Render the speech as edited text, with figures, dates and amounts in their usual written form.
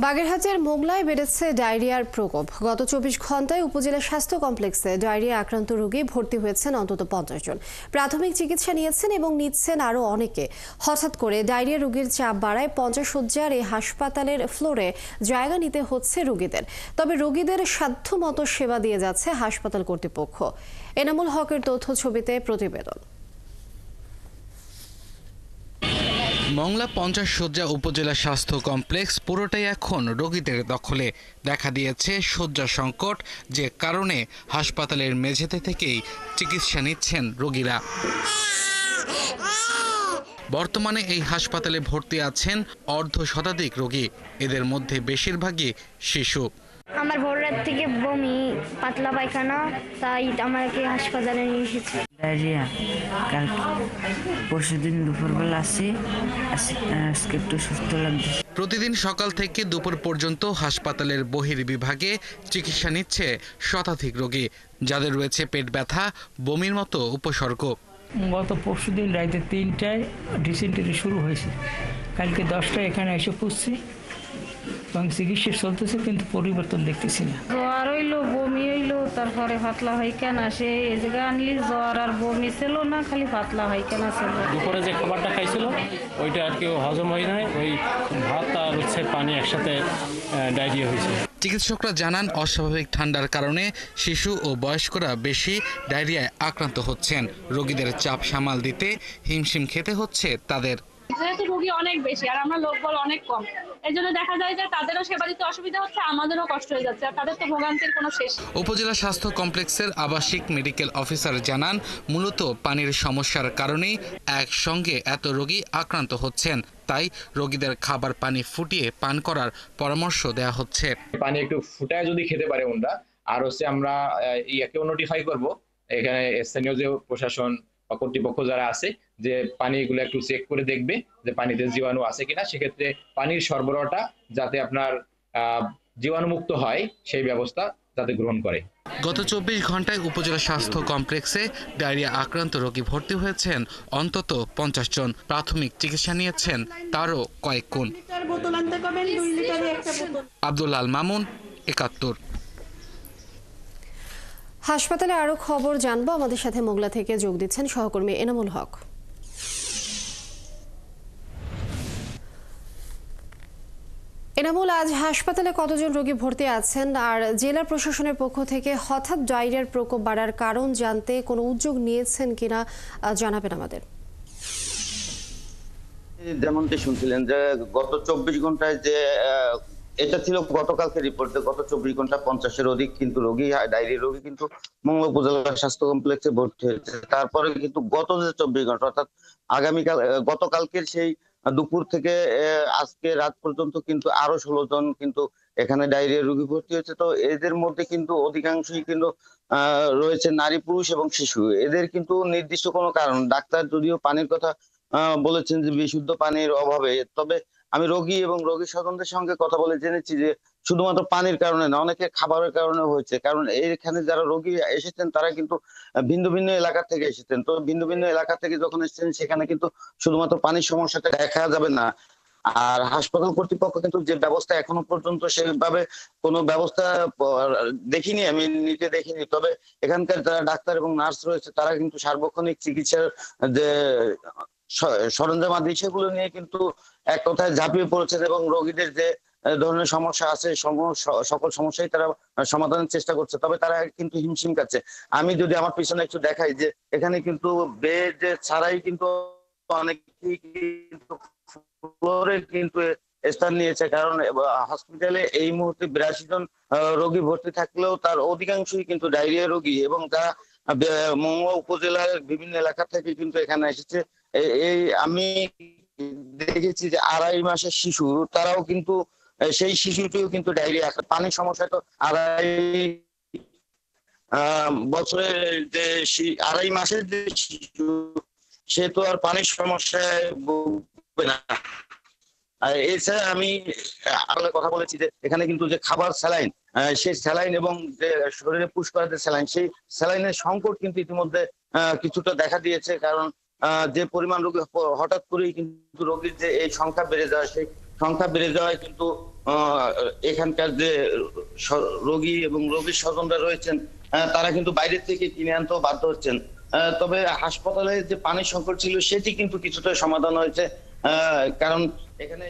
বাগেরহাটের মোংলায় বেড়েছে ডায়রিয়ার প্রকোপ। গত ২৪ ঘন্টায় উপজেলা স্বাস্থ্য কমপ্লেক্সে ডায়রিয়া আক্রান্ত রোগী ভর্তি হয়েছেন অন্তত ৫০ জন। প্রাথমিক চিকিৎসা নিয়েছেন এবং নিচ্ছেন আরও অনেকে। হঠাৎ করে ডায়রিয়া রোগীর চাপ বাড়ায় ৫০ শয্যার এই হাসপাতালের ফ্লোরে জায়গা নিতে হচ্ছে রোগীদের। তবে রোগীদের সাধ্যমতো সেবা দিয়ে যাচ্ছে হাসপাতাল কর্তৃপক্ষ। এনামুল হকের তথ্য ছবিতে প্রতিবেদন। মংলা ৫০ শয্যা উপজেলা স্বাস্থ্য কমপ্লেক্স পুরোটাই এখন রোগীদের দখলে। দেখা দিয়েছে শয্যা সংকট, যে কারণে হাসপাতালের মেঝেতে থেকেই চিকিৎসা নিচ্ছেন রোগীরা। বর্তমানে এই হাসপাতালে ভর্তি আছেন অর্ধ শতাধিক রোগী। এদের মধ্যে বেশিরভাগই শিশু। আমার ভোর রাত থেকে বমি, পাতলা পায়খানা, তাই আমাকে হাসপাতালে নিয়ে এসেছে। ডায়রিয়া কাল পরশুদিন দুপুরবেলা আসি, আজকে একটু সুস্থ লাগছে। প্রতিদিন সকাল থেকে দুপুর পর্যন্ত হাসপাতালের বহির্বিভাগে চিকিৎসা নিচ্ছে শতাধিক রোগী, যাদের রয়েছে পেট ব্যথা, বমির মতো উপসর্গ। গত পরশুদিন রাতে ৩টায় ডিসেন্টারি শুরু হয়েছে। কালকে 10টায় এখানে এসে পড়ছি এবং চিকিৎসা চলতেছে, কিন্তু পরিবর্তন দেখতেছি না। জ্বর হইলো, বমি হইলো, তারপরে পাতলা পায়খানা। সে এই জায়গায় আনলি জ্বর আর বমি ছিল না, খালি পাতলা পায়খানা ছিল। দুপুরে যে খাবারটা খাইছিল ওইটা আর কি হজম হয় নাই, ওই ভাত আর পানি একসাথে ডায়রিয়া হয়েছে। চিকিৎসকরা জানান, অস্বাভাবিক ঠান্ডার কারণে শিশু ও বয়স্করা বেশি ডায়রিয়ায় আক্রান্ত হচ্ছেন। রোগীদের চাপ সামাল দিতে হিমশিম খেতে হচ্ছে তাদের। যেহেতু রোগী অনেক বেশি আর আমরা লোকবল অনেক কম, এই জন্য দেখা যায় যে তাদেরও সেবা দিতে অসুবিধা হচ্ছে, আমাদেরও কষ্ট হয়ে যাচ্ছে, আর তাদের তো ভোগান্তির কোনো শেষ। উপজেলা স্বাস্থ্য কমপ্লেক্সের আবাসিক মেডিকেল অফিসার জানান, মূলত পানির সমস্যার কারণেই একসঙ্গে এত রোগী আক্রান্ত হচ্ছেন। তাই রোগীদের খাবার পানি ফুটিয়ে পান করার পরামর্শ দেওয়া হচ্ছে। পানি একটু ফুটায় যদি খেতে পারে ওনারা, আর আমরা ইয়াকেও নোটিফাই করব, এখানে স্থানীয় যে প্রশাসন বা কর্তৃপক্ষ যারা আছে, যে পানিগুলো একটু চেক করে দেখবে যে পানিতে জীবাণু আছে কিনা। সেক্ষেত্রে পানির সরবরাহটা যাতে আপনার জীবাণুমুক্ত হয় সেই ব্যবস্থা যাতে গ্রহণ করে। গত ২৪ ঘন্টায় উপজেলা স্বাস্থ্য কমপ্লেক্সে ডায়রিয়া আক্রান্ত রোগী ভর্তি হয়েছেন অন্তত ৫০ জন। প্রাথমিক চিকিৎসা নিয়েছেন তারও কয়েক গুণ। আব্দুল আল মামুন, ৭১। হাসপাতালে আরো খবর জানবো। আমাদের সাথে মোংলা থেকে যোগ দিচ্ছেন সহকর্মী এনামুল হক। এনামুল, আজ হাসপাতালে কতজন রোগী ভর্তি আছেন, আর জেলা প্রশাসনের পক্ষ থেকে হঠাৎ ডায়রিয়ার প্রকোপ বাড়ার কারণ জানতে কোনো উদ্যোগ নিয়েছেন কিনা জানাবেন আমাদের। যেমনটি শুনছিলেন যে গত ২৪ ঘন্টায় যে এটা ছিল গতকালকে রিপোর্টে, গত ২৪ ঘন্টা ৫০-এর অধিক কিন্তু রোগী, ডায়রিয়া রোগী কিন্তু মংলা উপজেলা স্বাস্থ্য কমপ্লেক্সে ভর্তি হয়েছে। তারপরে কিন্তু গত যে ২৪ ঘন্টা অর্থাৎ আগামীকাল, গতকালকের সেই দুপুর থেকে আজকে রাত পর্যন্ত কিন্তু আরো ১৬ জন কিন্তু এখানে ডায়রিয়া রোগী ভর্তি হয়েছে। তো এদের মধ্যে কিন্তু অধিকাংশই কিন্তু রয়েছে নারী, পুরুষ এবং শিশু। এদের কিন্তু নির্দিষ্ট কোনো কারণ, ডাক্তার যদিও পানির কথা বলেছেন যে বিশুদ্ধ পানির অভাবে, তবে আমি রোগী এবং রোগীর স্বজনদের সঙ্গে কথা বলে জেনেছি যে শুধুমাত্র পানির কারণে না, অনেকে খাবারের কারণে হয়েছে। কারণ এইখানে যারা রোগী এসেছেন তারা কিন্তু ভিন্ন ভিন্ন এলাকা থেকে এসেছেন। তো ভিন্ন ভিন্ন এলাকা থেকে যখন এসেছেন সেখানে কিন্তু শুধুমাত্র পানির সমস্যাটা দেখা যাবে না। আর হাসপাতাল কর্তৃপক্ষ কিন্তু যে ব্যবস্থা এখনো পর্যন্ত সেভাবে কোনো ব্যবস্থা দেখিনি, আমি নিজে দেখিনি। তবে এখানকার যারা ডাক্তার এবং নার্স রয়েছে তারা কিন্তু সার্বক্ষণিক চিকিৎসার যে সরঞ্জাম আদি সেগুলো নিয়ে কিন্তু এক কথায় ঝাঁপিয়ে পড়েছেন এবং রোগীদের যে ধরনের সমস্যা আছে সকল সমস্যাই তারা সমাধানের চেষ্টা করছে। তবে তারা কিন্তু হিমশিম খাচ্ছে। আমি যদি আমার পিছনে একটু দেখাই যে এখানে কিন্তু বেড ছাড়াই কিন্তু অনেকেই কিন্তু ফ্লোরে কিন্তু স্থান নিয়েছে। কারণ হসপিটালে এই মুহূর্তে ৮২ জন রোগী ভর্তি থাকলেও তার অধিকাংশই কিন্তু ডায়রিয়া রোগী, এবং তারা মংলা উপজেলার বিভিন্ন এলাকা থেকে কিন্তু এখানে এসেছে। এই আমি দেখেছি যে ২.৫ মাসের শিশু, তারাও কিন্তু সেই শিশুটিও কিন্তু ডায়রিয়া। পানির সমস্যা তো ২.৫ বছরের যে ২.৫ মাসের যে শিশু, সে তো আর পানির সমস্যায় ভুগবে না। আর এছাড়া আমি কথা বলেছি যে এখানে কিন্তু যে খাবার স্যালাইন, সেই স্যালাইন এবং যে শরীরে পুশ করার যে স্যালাইন, সেই স্যালাইনের সংকট কিন্তু ইতিমধ্যে কিছুটা দেখা দিয়েছে। কারণ যে পরিমাণ রোগী হঠাৎ করেই কিন্তু রোগীর যে এই সংখ্যা বেড়ে যায়, সেই সংখ্যা বেড়ে যাওয়ায় কিন্তু এখানকার যে রোগী এবং রোগীর স্বজনরা রয়েছেন তারা কিন্তু বাইরে থেকে কিনে আনতেও বাধ্য হচ্ছেন। তবে হাসপাতালে যে পানির সংকট ছিল সেটি কিন্তু কিছুটা সমাধান হয়েছে, কারণ এখানে